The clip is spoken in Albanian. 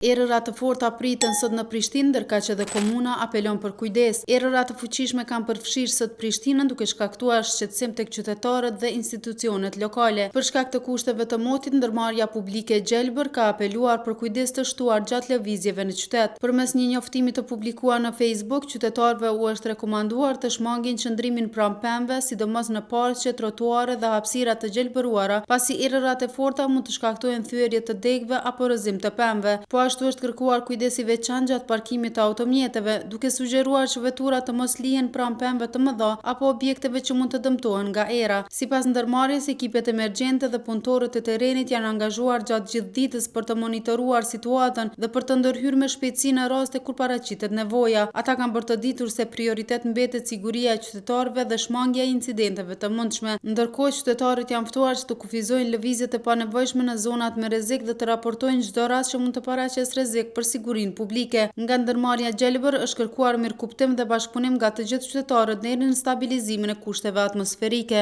Erëra të forta pritën sot në Prishtinë, ndërkaq edhe komuna apelon për kujdes. Erëra të fuqishme kanë përfshirë sot Prishtinën duke shkaktuar shqetësim tek qytetarët dhe institucionet lokale. Për shkak të kushteve të motit, ndërmarrja publike e Gjelbër ka apeluar për kujdes të shtuar gjatë lëvizjeve në qytet. Përmes një njoftimi të publikuar në Facebook, qytetarëve u është rekomanduar të shmangin qëndrimin pranë pemëve, sidomos në parqe, trotuare dhe hapësira të gjelbëruara, pasi erërat e forta mund të shkaktojnë thyerje të degëve apo rrëzim të pemëve. Ashtu është kërkuar kujdesi veçantë gjatë parkimit të automjeteve, duke sugjeruar që veturat të mos lihen pranë pemëve të mëdha apo objekteve që mund të dëmtohen nga era. Sipas ndërmarrjes, ekipet emergjente dhe punëtorët e terrenit janë angazhuar gjatë gjithë ditës për të monitoruar situatën dhe për të ndërhyrë me shpejtësi në raste kur paraqitet nevoja. Ata kanë bërë të ditur se prioritet mbetet siguria e qytetarëve dhe shmangja e incidenteve të mundshme. Ndërkohë, qytetarët janë ftuar që të kufizojnë lëvizjet e panevojshme në zonat me rrezik dhe të raportojnë çdo rast që mund të paraqeset rrezik për sigurinë publike. Nga ndërmarrja Gjelbër është kërkuar mirëkuptim dhe bashkëpunim nga të gjithë qytetarët deri në stabilizimin e kushteve atmosferike.